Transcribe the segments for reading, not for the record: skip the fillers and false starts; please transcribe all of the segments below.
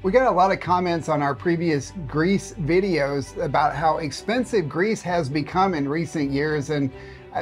We got a lot of comments on our previous Greece videos about how expensive Greece has become in recent years, and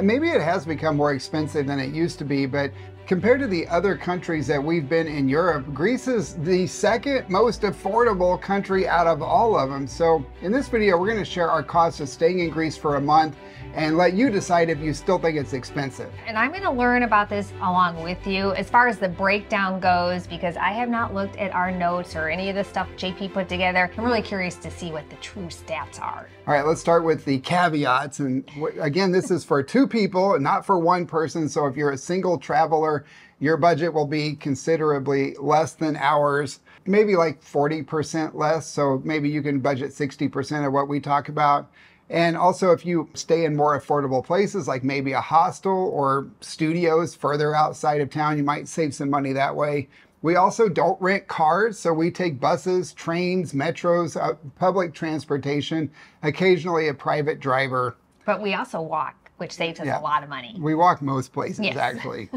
maybe it has become more expensive than it used to be, but compared to the other countries that we've been in Europe, Greece is the second most affordable country out of all of them. So in this video, we're going to share our costs of staying in Greece for a month and let you decide if you still think it's expensive. And I'm going to learn about this along with you as far as the breakdown goes, because I have not looked at our notes or any of the stuff JP put together. I'm really curious to see what the true stats are. All right, let's start with the caveats. And again, this is for two people, not for one person. So if you're a single traveler, your budget will be considerably less than ours, maybe like 40% less. So maybe you can budget 60% of what we talk about. And also, if you stay in more affordable places, like maybe a hostel or studios further outside of town, you might save some money that way. We also don't rent cars, so we take buses, trains, metros, public transportation, occasionally a private driver. But we also walk, which saves us a lot of money. We walk most places, yes. Actually.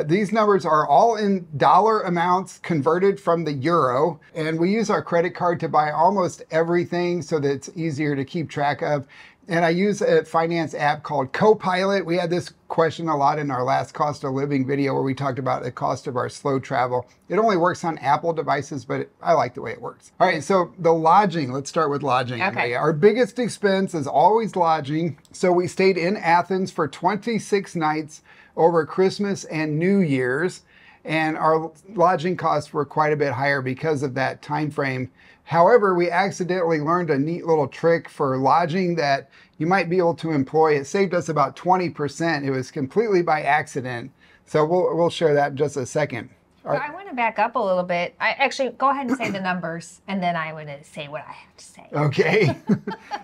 These numbers are all in dollar amounts converted from the euro, and we use our credit card to buy almost everything so that it's easier to keep track of. And I use a finance app called Copilot. We had this question a lot in our last cost of living video where we talked about the cost of our slow travel. It only works on Apple devices, but I like the way it works. All right, so the lodging, let's start with lodging. Okay. Our biggest expense is always lodging. So we stayed in Athens for 26 nights over Christmas and New Year's, and our lodging costs were quite a bit higher because of that time frame. However, we accidentally learned a neat little trick for lodging that you might be able to employ. It saved us about 20%. It was completely by accident. So we'll share that in just a second. So I want to back up a little bit. Actually, go ahead and say the numbers, and then I want to say what I have to say. Okay.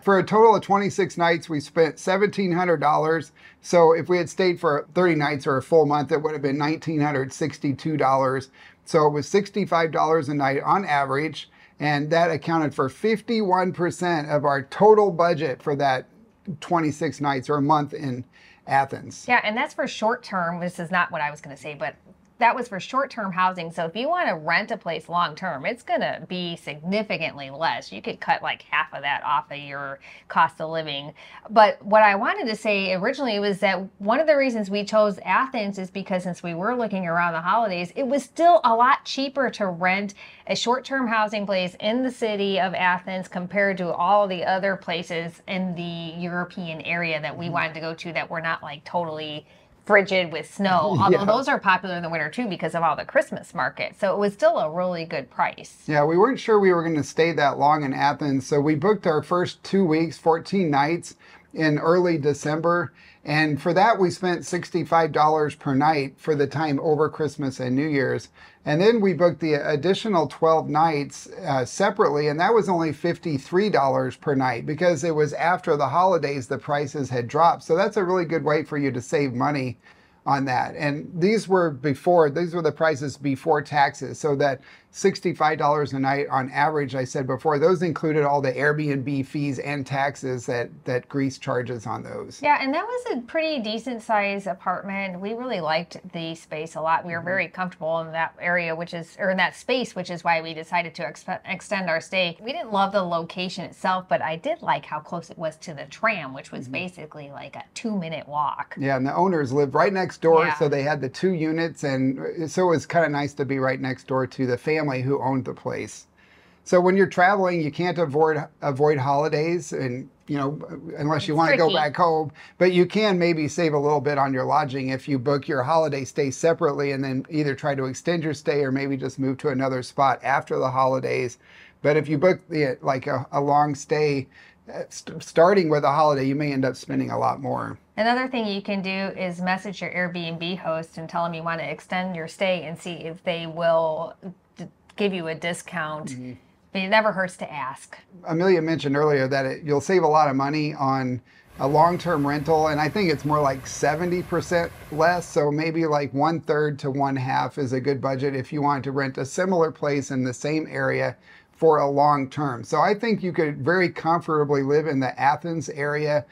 For a total of 26 nights, we spent $1,700. So if we had stayed for 30 nights or a full month, it would have been $1,962. So it was $65 a night on average, and that accounted for 51% of our total budget for that 26 nights or a month in Athens. Yeah, and that's for short term. This is not what I was going to say, but that was for short-term housing. So if you want to rent a place long-term, it's going to be significantly less. You could cut like half of that off of your cost of living. But what I wanted to say originally was that one of the reasons we chose Athens is because since we were looking around the holidays, it was still a lot cheaper to rent a short-term housing place in the city of Athens compared to all the other places in the European area that we wanted to go to that were not like totally frigid with snow, although those are popular in the winter too because of all the Christmas markets. So it was still a really good price. Yeah, we weren't sure we were going to stay that long in Athens, so we booked our first 2 weeks, 14 nights in early December. And for that, we spent $65 per night for the time over Christmas and New Year's. And then we booked the additional 12 nights separately, and that was only $53 per night because it was after the holidays the prices had dropped. So that's a really good way for you to save money on that. And these were the prices before taxes. So that $65 a night on average, I said before, those included all the Airbnb fees and taxes that Greece charges on those. Yeah, and that was a pretty decent sized apartment. We really liked the space a lot. We were very comfortable in that area, in that space, which is why we decided to extend our stay. We didn't love the location itself, but I did like how close it was to the tram, which was basically like a 2-minute walk. Yeah, and the owners lived right next door, so they had the 2 units, and so it was kind of nice to be right next door to the family who owned the place. So when you're traveling, you can't avoid holidays, and unless you want to go back home, but you can maybe save a little bit on your lodging if you book your holiday stay separately and then either try to extend your stay or maybe just move to another spot after the holidays. But if you book like a long stay starting with a holiday, you may end up spending a lot more. Another thing you can do is message your Airbnb host and tell them you want to extend your stay and see if they will give you a discount. But it never hurts to ask. Amelia mentioned earlier that you'll save a lot of money on a long-term rental, and I think it's more like 70% less, so maybe like 1/3 to 1/2 is a good budget if you want to rent a similar place in the same area for a long term. So I think you could very comfortably live in the Athens area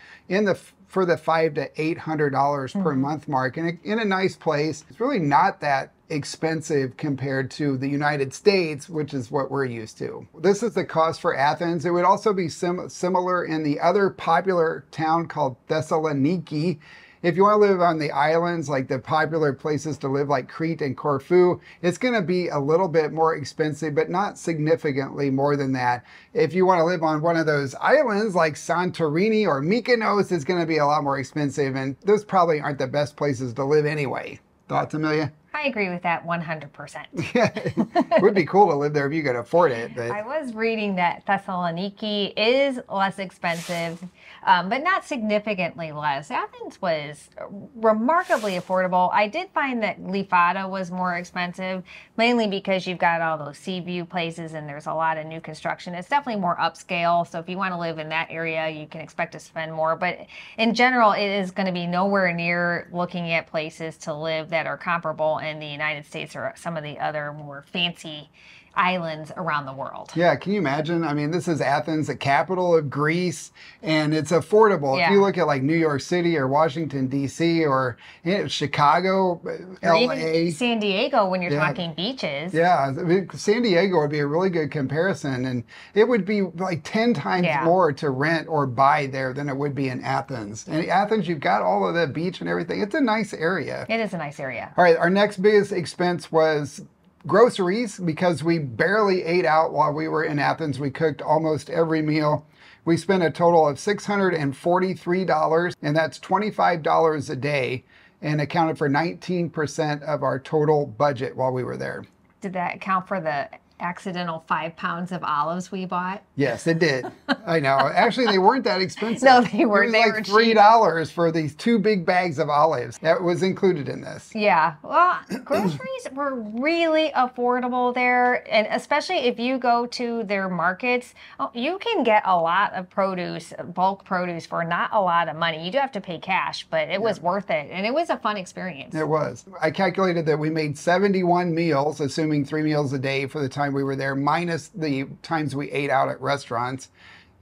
for the $500 to $800 per month mark in a nice place. It's really not that expensive compared to the United States, which is what we're used to. This is the cost for Athens. It would also be similar in the other popular town called Thessaloniki. If you want to live on the islands, like the popular places to live like Crete and Corfu, it's going to be a little bit more expensive, but not significantly more than that. If you want to live on one of those islands like Santorini or Mykonos, it's going to be a lot more expensive, and those probably aren't the best places to live anyway. Thoughts, Amelia? I agree with that 100%. Yeah, it would be cool to live there if you could afford it. But I was reading that Thessaloniki is less expensive, but not significantly less. Athens was remarkably affordable. I did find that Lifada was more expensive, mainly because you've got all those sea view places and there's a lot of new construction. It's definitely more upscale, so if you want to live in that area, you can expect to spend more. But in general, it is going to be nowhere near looking at places to live that are comparable in the United States or some of the other more fancy islands around the world. yeah, can you imagine? I mean, this is Athens, the capital of Greece, and it's affordable. Yeah. If you look at like New York City or Washington, D.C. or Chicago, Or L.A. even San Diego when you're Yeah. talking beaches. Yeah, I mean, San Diego would be a really good comparison, and it would be like 10 times Yeah. more to rent or buy there than it would be in Athens. And Athens, you've got all of the beach and everything. It's a nice area. It is a nice area. All right, our next biggest expense was groceries, because we barely ate out while we were in Athens. We cooked almost every meal. We spent a total of $643, and that's $25 a day, and accounted for 19% of our total budget while we were there. Did that account for the accidental 5 pounds of olives we bought? Yes, it did. I know. Actually, they weren't that expensive. No, they weren't. It They was were like cheap. $3 for these 2 big bags of olives. That was included in this. Yeah, well, groceries were really affordable there, and especially if you go to their markets, you can get a lot of produce, bulk produce, for not a lot of money. You do have to pay cash, but it was worth it, and it was a fun experience. It was. I calculated that we made 71 meals, assuming 3 meals a day for the time we were there, minus the times we ate out at restaurants.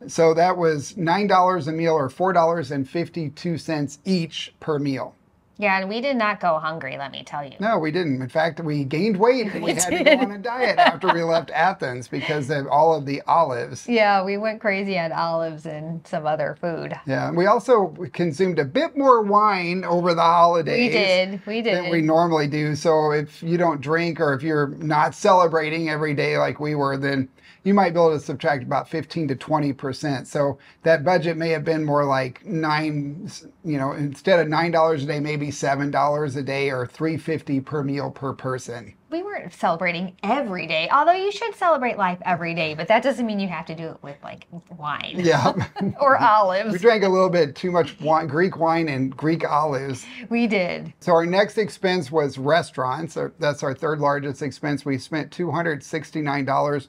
So that was $9 a meal, or $4.52 each per meal. Yeah, and we did not go hungry, let me tell you. No, we didn't. In fact, we gained weight and we We had to did. go on a diet after we left Athens because of all of the olives. Yeah, we went crazy on olives and some other food. Yeah, and we also consumed a bit more wine over the holidays. We did. Than we normally do. So if you don't drink, or if you're not celebrating every day like we were, then you might be able to subtract about 15 to 20%. So that budget may have been more like instead of $9 a day, maybe $7 a day, or $3.50 per meal per person. We weren't celebrating every day, although you should celebrate life every day, but that doesn't mean you have to do it with like wine. Yeah. Or olives. We drank a little bit too much wine, Greek wine and Greek olives. We did. So our next expense was restaurants. That's our third largest expense. We spent $269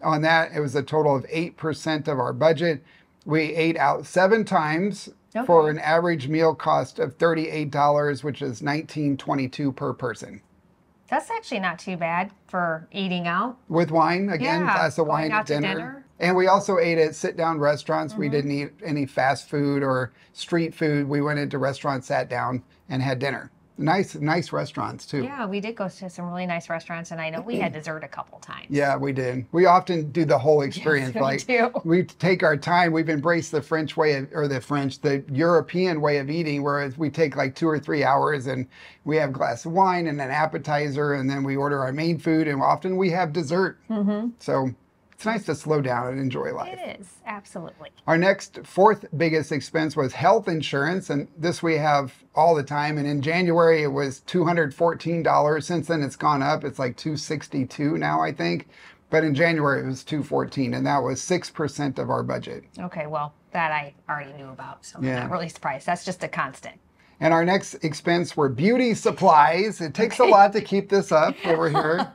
on that. It was a total of 8% of our budget. We ate out 7 times for an average meal cost of $38, which is $19.22 per person. That's actually not too bad for eating out. With wine, again, Yeah, glass of going wine out at to dinner. dinner. And we also ate at sit-down restaurants. We didn't eat any fast food or street food. We went into restaurants, sat down, and had dinner. Nice restaurants, too. Yeah, we did go to some really nice restaurants, and I know we had dessert a couple times. Yeah, we did. We often do the whole experience. Yes, we do. We take our time. We've embraced the French way, the European way of eating, whereas we take like 2 or 3 hours and we have a glass of wine and an appetizer, and then we order our main food, and often we have dessert. So it's nice to slow down and enjoy life. It is, absolutely. Our next 4th biggest expense was health insurance, and this we have all the time. And in January, it was $214. Since then, it's gone up. It's like $262 now, I think. But in January, it was $214, and that was 6% of our budget. Okay, well, that I already knew about, so I'm Yeah. not really surprised. That's just a constant. And our next expense were beauty supplies. It takes a lot to keep this up over here.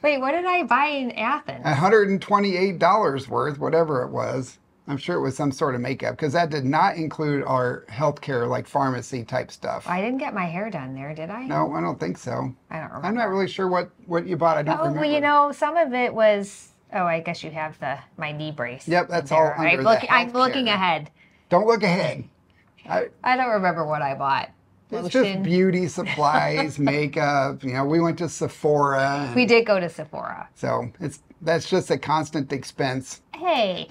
Wait, what did I buy in Athens? $128 worth, whatever it was. I'm sure it was some sort of makeup, because that did not include our healthcare, like pharmacy type stuff. I didn't get my hair done there, did I? No, I don't think so. I don't remember. I'm not really sure what you bought. I don't remember. Well, you know, some of it was, I guess you have my knee brace. Yep, that's in all there. under I'm looking healthcare. ahead. Don't look ahead. I don't remember what I bought. It's just beauty supplies, makeup. You know, we went to Sephora. We did go to Sephora. So that's just a constant expense. Hey.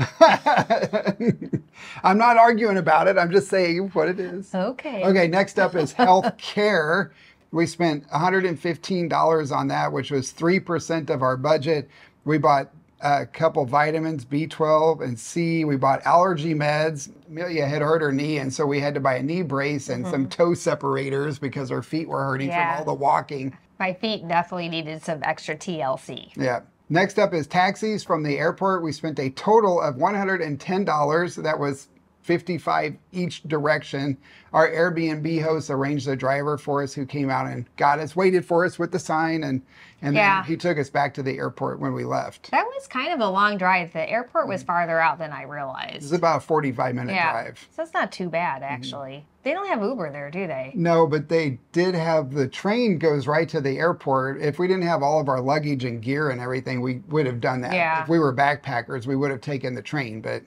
I'm not arguing about it. I'm just saying what it is. Okay. Okay, next up is health care. We spent $115 on that, which was 3% of our budget. We bought a couple vitamins, B12 and C. We bought allergy meds. Amelia had hurt her knee, and so we had to buy a knee brace and some toe separators because her feet were hurting from all the walking. My feet definitely needed some extra TLC. Yeah. Next up is taxis from the airport. We spent a total of $110. That was $55 each direction. Our Airbnb host arranged a driver for us who came out and got us, waited for us with the sign, and then he took us back to the airport when we left. That was kind of a long drive. The airport was farther out than I realized. It's about a 45-minute drive. So it's not too bad, actually. They don't have Uber there, do they? No, but they did have, the train goes right to the airport. If we didn't have all of our luggage and gear and everything, we would have done that. Yeah. If we were backpackers, we would have taken the train, but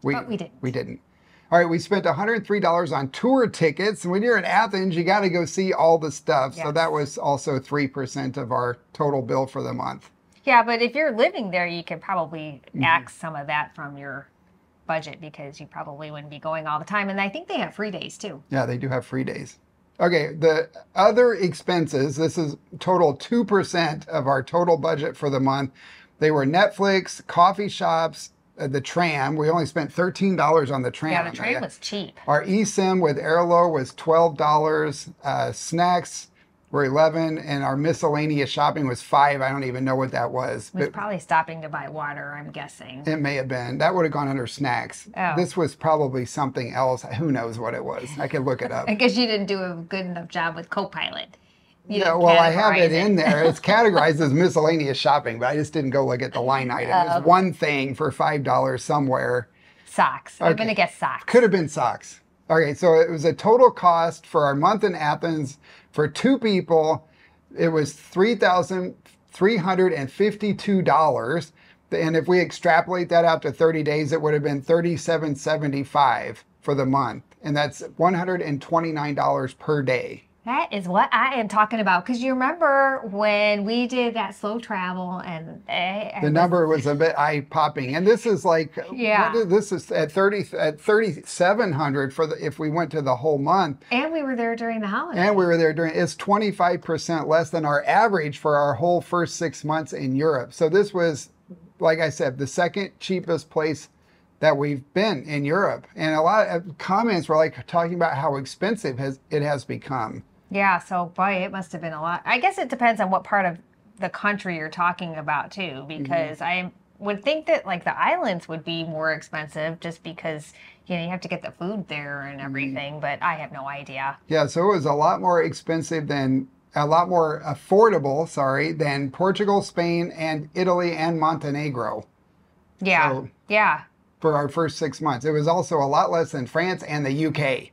we didn't. We didn't. All right, we spent $103 on tour tickets. And when you're in Athens, you got to go see all the stuff. Yes. So that was also 3% of our total bill for the month. Yeah, but if you're living there, you could probably axe some of that from your budget because you probably wouldn't be going all the time. And I think they have free days too. Yeah, they do have free days. Okay, the other expenses, this is total 2% of our total budget for the month. They were Netflix, coffee shops, the tram. We only spent $13 on the tram. Yeah, the tram was cheap. Our eSIM with Airlo was $12. Snacks were $11, and our miscellaneous shopping was $5. I don't even know what that was. It was probably stopping to buy water, I'm guessing. It may have been. That would have gone under snacks. Oh. This was probably something else. Who knows what it was? I could look it up. I guess you didn't do a good enough job with Copilot. Yeah, well, I have it in there. It's categorized as miscellaneous shopping, but I just didn't go look at the line item. It's one thing for $5 somewhere. Socks. Okay. I'm going to guess socks. Could have been socks. Okay, so it was a total cost for our month in Athens for 2 people. It was $3,352. And if we extrapolate that out to 30 days, it would have been $37.75 for the month. And that's $129 per day. That is what I am talking about. Because you remember when we did that slow travel and the number was a bit eye-popping. And this is like, this is at $3,700 for if we went to the whole month. And we were there during the holiday. And we were there during, it's 25% less than our average for our whole first 6 months in Europe. So this was, like I said, the second cheapest place that we've been in Europe. And a lot of comments were like talking about how expensive it has become. Yeah, so boy, it must have been a lot. I guess it depends on what part of the country you're talking about too, because I would think that like the islands would be more expensive just because, you know, you have to get the food there and everything, but I have no idea. Yeah, so it was a lot more expensive than, a lot more affordable, than Portugal, Spain, and Italy and Montenegro. Yeah, so, yeah. For our first 6 months. It was also a lot less than France and the UK.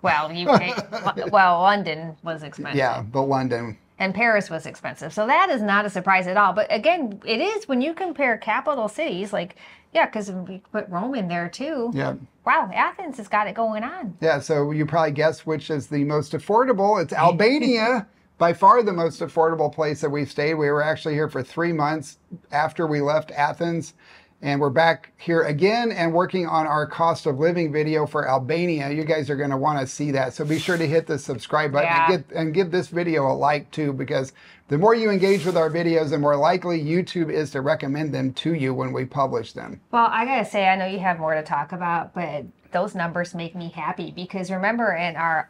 Well, UK, well, London was expensive. Yeah, but London. And Paris was expensive. So that is not a surprise at all. But again, it is when you compare capital cities, like, yeah, because we put Rome in there too. Yeah. Wow, Athens has got it going on. Yeah, so you probably guessed which is the most affordable. It's Albania. By far the most affordable place that we've stayed. We were actually here for 3 months after we left Athens. And we're back here again and working on our cost of living video for Albania. You guys are going to want to see that. So be sure to hit the subscribe button and give this video a like too, because the more you engage with our videos, the more likely YouTube is to recommend them to you when we publish them. Well, I got to say, I know you have more to talk about, but those numbers make me happy because remember I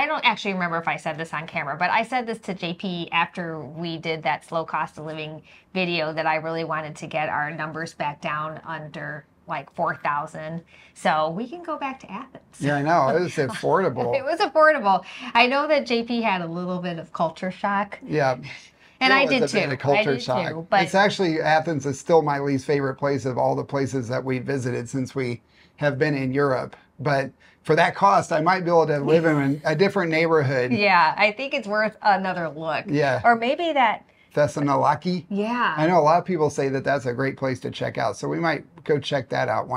don't actually remember if I said this on camera, but I said this to JP after we did that slow cost of living video that I really wanted to get our numbers back down under like 4,000. So we can go back to Athens. Yeah, I know. It was affordable. It was affordable. I know that JP had a little bit of culture shock. Yeah. And I did too. A culture shock. But it's actually, Athens is still my least favorite place of all the places that we visited since we have been in Europe. But for that cost, I might be able to live in a different neighborhood. Yeah, I think it's worth another look. Yeah. Or maybe that Thessaloniki. Yeah. I know a lot of people say that that's a great place to check out. So we might go check that out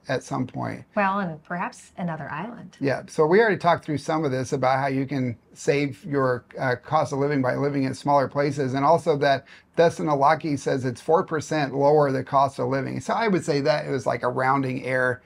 at some point. Well, and perhaps another island. Yeah. So we already talked through some of this about how you can save your cost of living by living in smaller places. And also that Thessaloniki says it's 4% lower the cost of living. So I would say that it was like a rounding error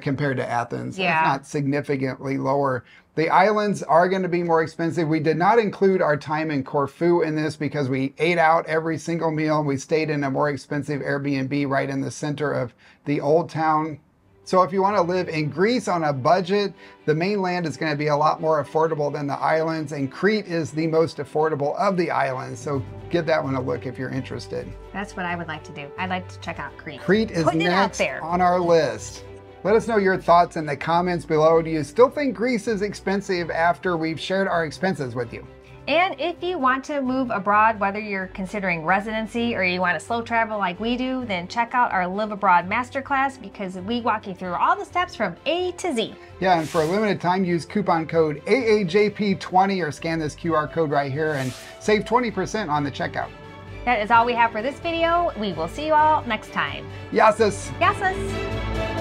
compared to Athens. Yeah. It's not significantly lower. The islands are going to be more expensive. We did not include our time in Corfu in this because we ate out every single meal. We stayed in a more expensive Airbnb right in the center of the old town. So if you want to live in Greece on a budget, the mainland is going to be a lot more affordable than the islands, and Crete is the most affordable of the islands. So give that one a look if you're interested. That's what I would like to do. I'd like to check out Crete. Crete is Putting it out next there on our list. Let us know your thoughts in the comments below. Do you still think Greece is expensive after we've shared our expenses with you? And if you want to move abroad, whether you're considering residency or you want to slow travel like we do, then check out our Live Abroad Masterclass because we walk you through all the steps from A to Z. Yeah, and for a limited time, use coupon code AAJP20 or scan this QR code right here and save 20% on the checkout. That is all we have for this video. We will see you all next time. Yasis! Yasis!